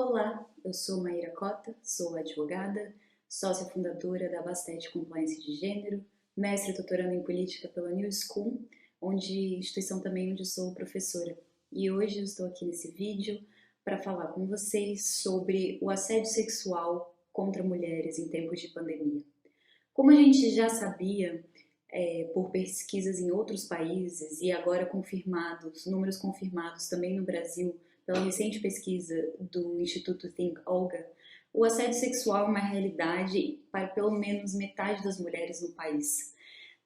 Olá, eu sou Maíra Cota, sou advogada, sócia fundadora da Bastet Compliance de Gênero, mestre e doutoranda em política pela New School, instituição também onde sou professora. E hoje eu estou aqui nesse vídeo para falar com vocês sobre o assédio sexual contra mulheres em tempos de pandemia. Como a gente já sabia, por pesquisas em outros países e agora confirmados, números confirmados também no Brasil, pela recente pesquisa do Instituto Think Olga, o assédio sexual é uma realidade para pelo menos metade das mulheres no país.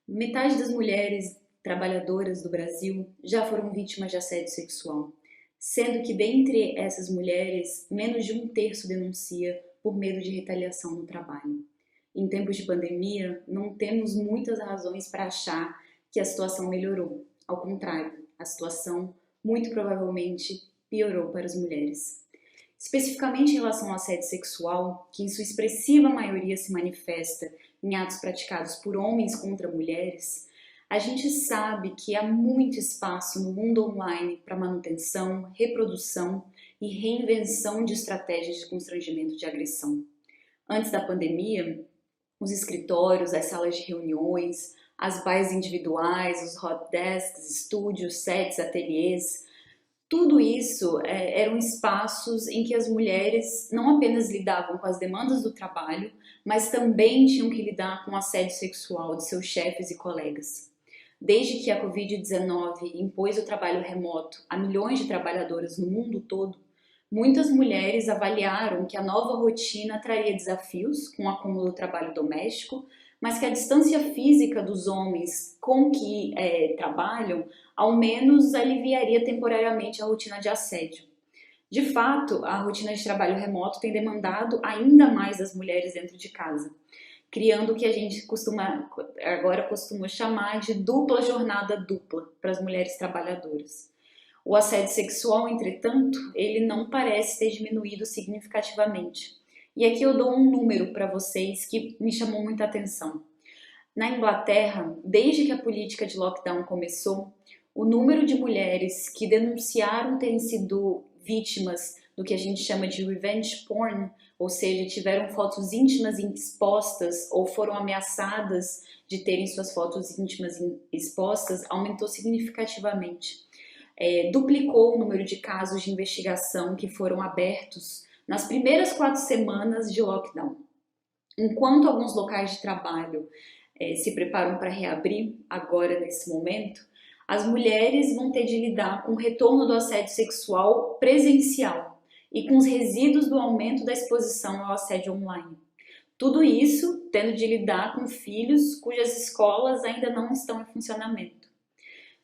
Metade das mulheres trabalhadoras do Brasil já foram vítimas de assédio sexual, sendo que dentre essas mulheres, menos de 1/3 denuncia por medo de retaliação no trabalho. Em tempos de pandemia, não temos muitas razões para achar que a situação melhorou. Ao contrário, a situação muito provavelmente piorou para as mulheres. Especificamente em relação ao assédio sexual, que em sua expressiva maioria se manifesta em atos praticados por homens contra mulheres, a gente sabe que há muito espaço no mundo online para manutenção, reprodução e reinvenção de estratégias de constrangimento de agressão. Antes da pandemia, os escritórios, as salas de reuniões, as baias individuais, os hot desks, estúdios, sets, ateliês, tudo isso eram espaços em que as mulheres não apenas lidavam com as demandas do trabalho, mas também tinham que lidar com o assédio sexual de seus chefes e colegas. Desde que a Covid-19 impôs o trabalho remoto a milhões de trabalhadoras no mundo todo, muitas mulheres avaliaram que a nova rotina traria desafios com o acúmulo do trabalho doméstico, mas que a distância física dos homens com que trabalham, ao menos aliviaria temporariamente a rotina de assédio. De fato, a rotina de trabalho remoto tem demandado ainda mais das mulheres dentro de casa, criando o que a gente agora costuma chamar de dupla jornada dupla para as mulheres trabalhadoras. O assédio sexual, entretanto, ele não parece ter diminuído significativamente. E aqui eu dou um número para vocês que me chamou muita atenção. Na Inglaterra, desde que a política de lockdown começou, o número de mulheres que denunciaram terem sido vítimas do que a gente chama de revenge porn, ou seja, tiveram fotos íntimas expostas ou foram ameaçadas de terem suas fotos íntimas expostas, aumentou significativamente. Duplicou o número de casos de investigação que foram abertos nas primeiras 4 semanas de lockdown. Enquanto alguns locais de trabalho se preparam para reabrir agora nesse momento, as mulheres vão ter de lidar com o retorno do assédio sexual presencial e com os resíduos do aumento da exposição ao assédio online. Tudo isso tendo de lidar com filhos cujas escolas ainda não estão em funcionamento.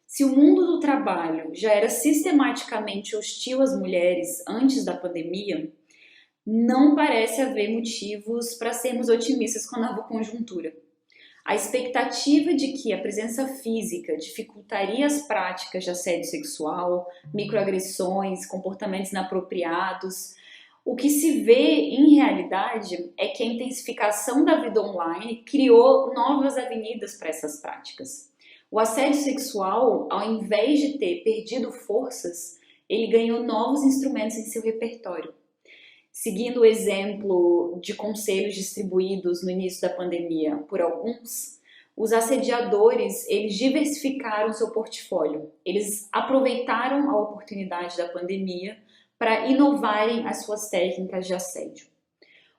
Se o mundo do trabalho já era sistematicamente hostil às mulheres antes da pandemia, não parece haver motivos para sermos otimistas com a nova conjuntura. A expectativa de que a presença física dificultaria as práticas de assédio sexual, microagressões, comportamentos inapropriados, o que se vê em realidade é que a intensificação da vida online criou novas avenidas para essas práticas. O assédio sexual, ao invés de ter perdido forças, ele ganhou novos instrumentos em seu repertório. Seguindo o exemplo de conselhos distribuídos no início da pandemia por alguns, os assediadores, eles diversificaram seu portfólio. Eles aproveitaram a oportunidade da pandemia para inovarem as suas técnicas de assédio.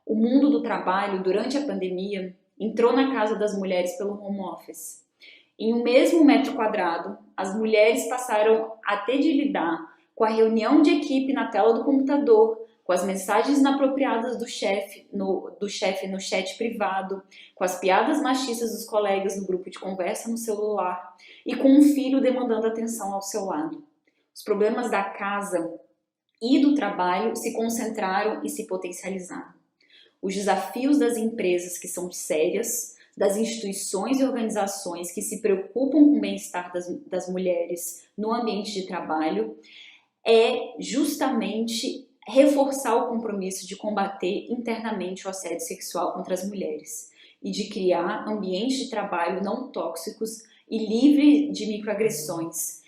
O mundo do trabalho, durante a pandemia, entrou na casa das mulheres pelo home office. Em um mesmo metro quadrado, as mulheres passaram a ter de lidar com a reunião de equipe na tela do computador, com as mensagens inapropriadas do chefe no chat privado, com as piadas machistas dos colegas no grupo de conversa no celular e com um filho demandando atenção ao seu lado. Os problemas da casa e do trabalho se concentraram e se potencializaram. Os desafios das empresas que são sérias, das instituições e organizações que se preocupam com o bem-estar das mulheres no ambiente de trabalho é justamente reforçar o compromisso de combater internamente o assédio sexual contra as mulheres e de criar ambientes de trabalho não tóxicos e livres de microagressões.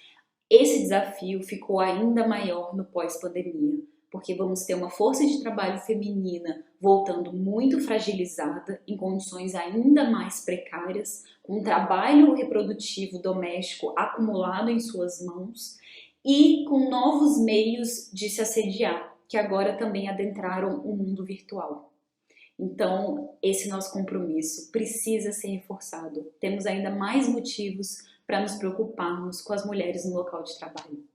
Esse desafio ficou ainda maior no pós-pandemia, porque vamos ter uma força de trabalho feminina voltando muito fragilizada, em condições ainda mais precárias, com um trabalho reprodutivo doméstico acumulado em suas mãos e com novos meios de se assediar, que agora também adentraram o mundo virtual. Então, esse nosso compromisso precisa ser reforçado. Temos ainda mais motivos para nos preocuparmos com as mulheres no local de trabalho.